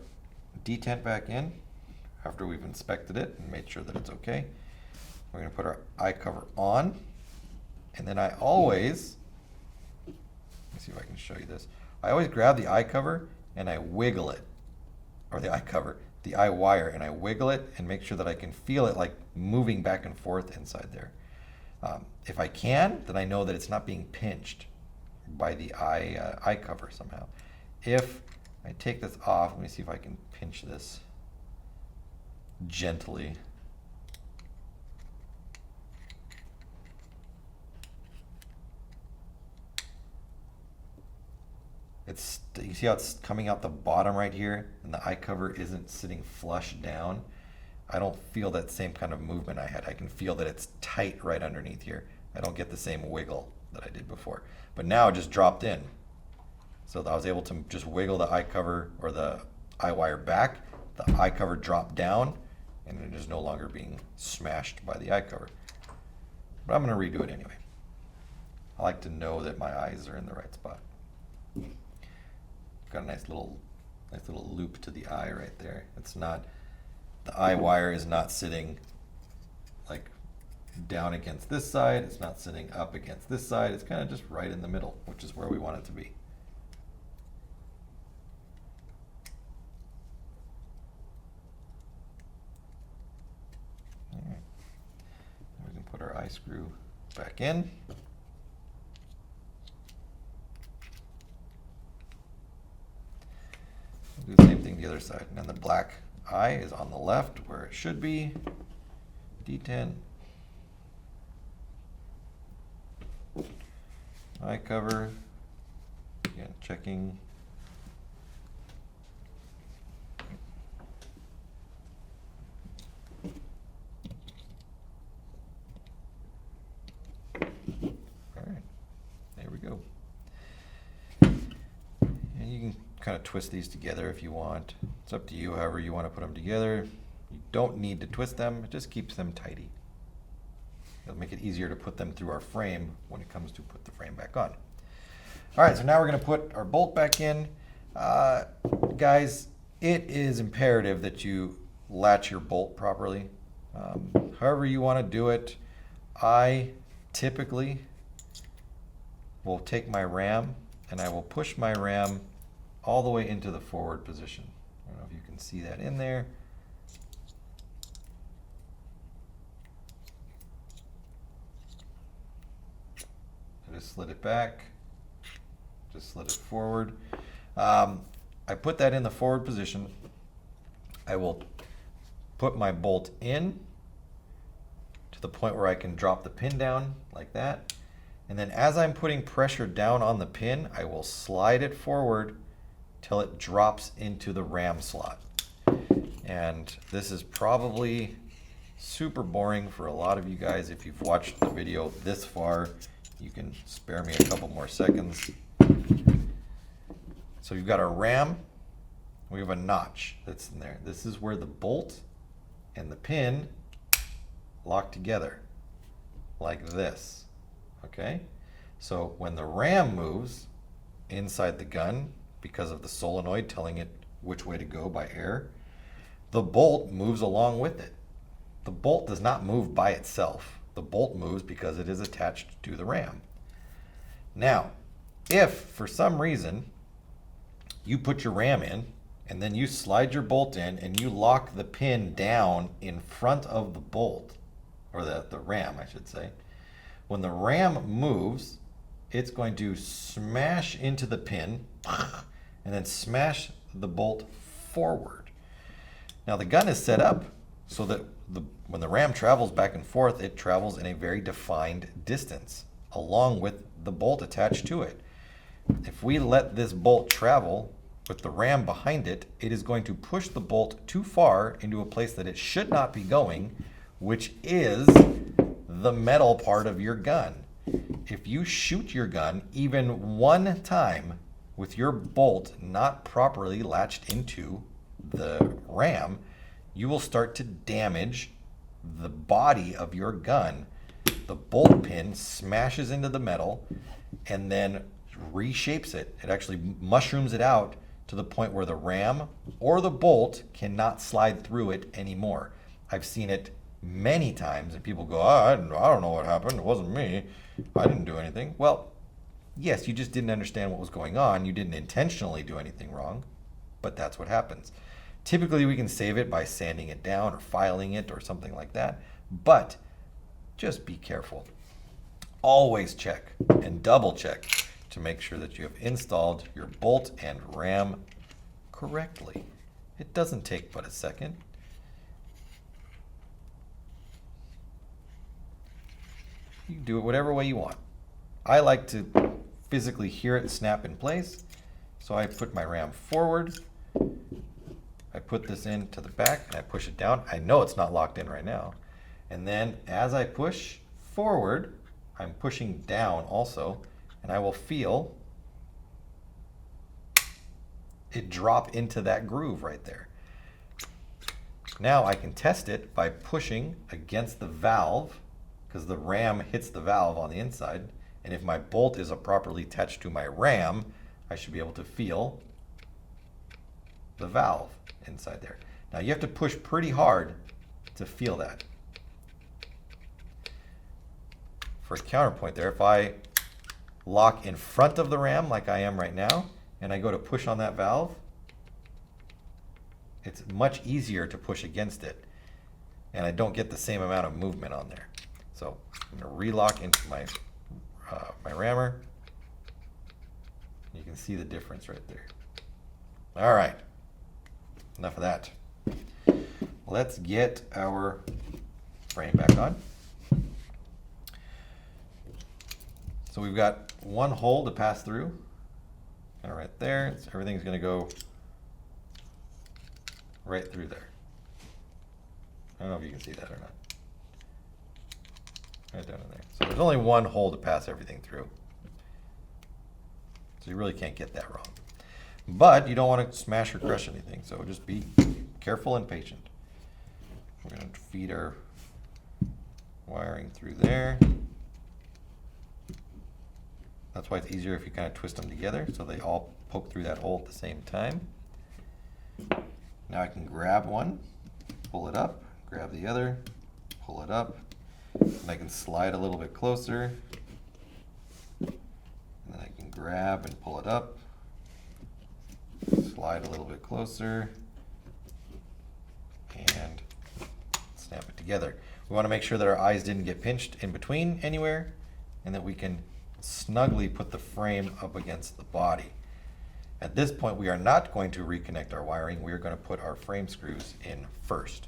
detent back in after we've inspected it and made sure that it's okay. We're going to put our eye cover on, and then I always, let me see if I can show you this. I always grab the eye cover and I wiggle it, or the eye cover, the eye wire, and I wiggle it and make sure that I can feel it like moving back and forth inside there. If I can, then I know that it's not being pinched by the eye cover somehow. If I take this off, let me see if I can pinch this gently. You see how it's coming out the bottom right here and the eye cover isn't sitting flush down? I don't feel that same kind of movement I had. I can feel that it's tight right underneath here. I don't get the same wiggle that I did before. But now it just dropped in. So I was able to just wiggle the eye cover or the eye wire back. The eye cover dropped down and it is no longer being smashed by the eye cover. But I'm going to redo it anyway. I like to know that my eyes are in the right spot. Got a nice little loop to the eye right there. It's not, the eye wire is not sitting like down against this side. It's not sitting up against this side. It's kind of just right in the middle, which is where we want it to be. All right. We can put our eye screw back in. Do the same thing the other side. And then the black eye is on the left where it should be. Detent. Eye cover. Again, checking. kind of twist these together if you want. It's up to you, however you want to put them together. You don't need to twist them, it just keeps them tidy. It'll make it easier to put them through our frame when it comes to put the frame back on. All right, so now we're going to put our bolt back in. Guys, it is imperative that you latch your bolt properly. However you want to do it. I typically will take my ram and I will push my ram all the way into the forward position. I don't know if you can see that in there. I just slid it back, just slid it forward. I put that in the forward position. I will put my bolt in to the point where I can drop the pin down like that. And then as I'm putting pressure down on the pin, I will slide it forward till it drops into the ram slot. And this is probably super boring for a lot of you guys. If you've watched the video this far, you can spare me a couple more seconds. So you've got our ram, we have a notch that's in there. This is where the bolt and the pin lock together, like this, okay? So when the ram moves inside the gun, because of the solenoid telling it which way to go by air, the bolt moves along with it. The bolt does not move by itself. The bolt moves because it is attached to the ram. Now, if for some reason you put your ram in and then you slide your bolt in and you lock the pin down in front of the bolt, or the ram, I should say, when the ram moves, it's going to smash into the pin and then smash the bolt forward. Now the gun is set up so that when the ram travels back and forth, it travels in a very defined distance along with the bolt attached to it. If we let this bolt travel with the ram behind it, it is going to push the bolt too far into a place that it should not be going, which is the metal part of your gun. If you shoot your gun even one time with your bolt not properly latched into the ram, you will start to damage the body of your gun. The bolt pin smashes into the metal and then reshapes it. It actually mushrooms it out to the point where the ram or the bolt cannot slide through it anymore. I've seen it many times and people go, oh, I don't know what happened. It wasn't me. I didn't do anything. Well, yes, you just didn't understand what was going on. You didn't intentionally do anything wrong, but that's what happens. Typically, we can save it by sanding it down or filing it or something like that, but just be careful. Always check and double check to make sure that you have installed your bolt and ram correctly. It doesn't take but a second. You can do it whatever way you want. I like to physically hear it snap in place, so I put my ram forward. I put this into the back and I push it down. I know it's not locked in right now. And then as I push forward, I'm pushing down also, and I will feel it drop into that groove right there. Now I can test it by pushing against the valve, because the ram hits the valve on the inside. And if my bolt is properly attached to my ram, I should be able to feel the valve inside there. Now you have to push pretty hard to feel that. For a counterpoint there, if I lock in front of the ram like I am right now, and I go to push on that valve, it's much easier to push against it, and I don't get the same amount of movement on there. So I'm going to relock into my my rammer. You can see the difference right there. All right, enough of that. Let's get our frame back on. So we've got one hole to pass through, kind of right there. So everything's going to go right through there. I don't know if you can see that or not. Right down in there. So there's only one hole to pass everything through. So you really can't get that wrong. But you don't want to smash or crush anything, so just be careful and patient. We're going to feed our wiring through there. That's why it's easier if you kind of twist them together so they all poke through that hole at the same time. Now I can grab one, pull it up, grab the other, pull it up, and I can slide a little bit closer. And then I can grab and pull it up, slide a little bit closer, and snap it together. We want to make sure that our eyes didn't get pinched in between anywhere, and that we can snugly put the frame up against the body. At this point, we are not going to reconnect our wiring. We are going to put our frame screws in first.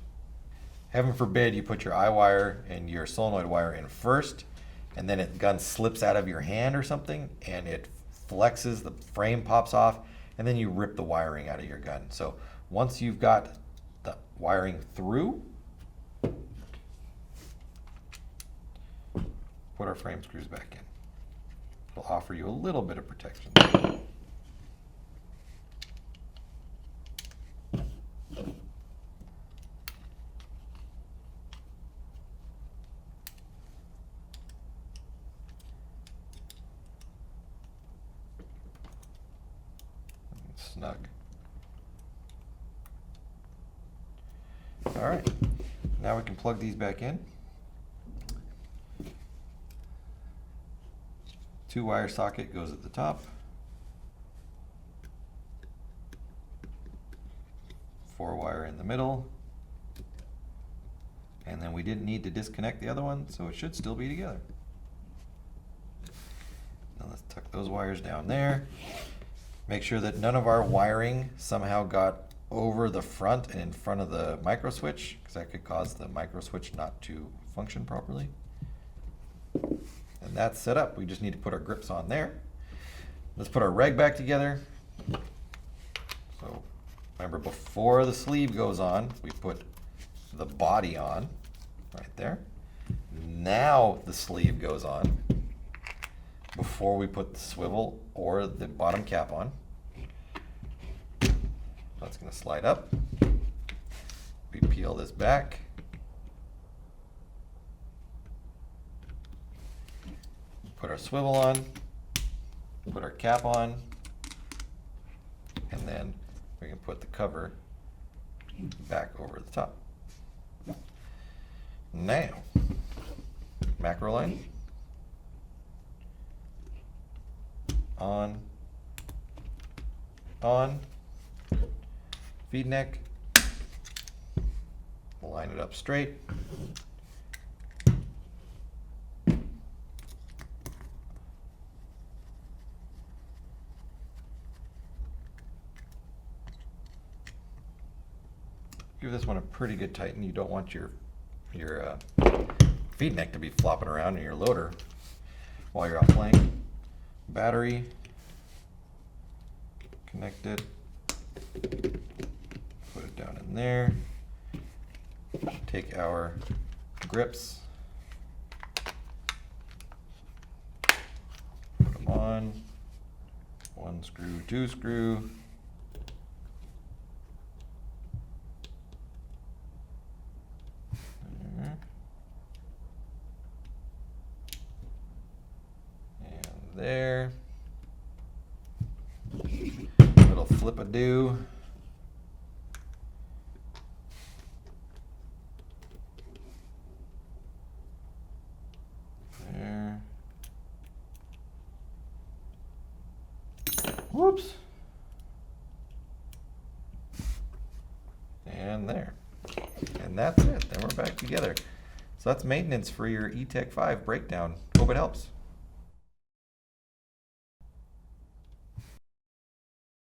Heaven forbid you put your eye wire and your solenoid wire in first, and then the gun slips out of your hand or something, and it flexes, the frame pops off, and then you rip the wiring out of your gun. So once you've got the wiring through, put our frame screws back in. It'll offer you a little bit of protection. Snug. All right, now we can plug these back in. 2-wire socket goes at the top. 4-wire in the middle. And then we didn't need to disconnect the other one, so it should still be together. Now let's tuck those wires down there. Make sure that none of our wiring somehow got over the front and in front of the micro switch, because that could cause the micro switch not to function properly. And that's set up. We just need to put our grips on there. Let's put our reg back together. So remember, before the sleeve goes on, we put the body on right there. Now the sleeve goes on before we put the swivel or the bottom cap on. That's going to slide up. We peel this back. Put our swivel on, put our cap on, and then we can put the cover back over the top. Now, macro line, on, feed neck, line it up straight. Give this one a pretty good tighten. You don't want your feed neck to be flopping around in your loader while you're out playing. Battery, connect it, put it down in there. Take our grips, put them on, 1 screw, 2 screw. There. Little flip-a-do. There. Whoops. And there. And that's it. Then we're back together. So that's maintenance for your Etek 5 breakdown. Hope it helps.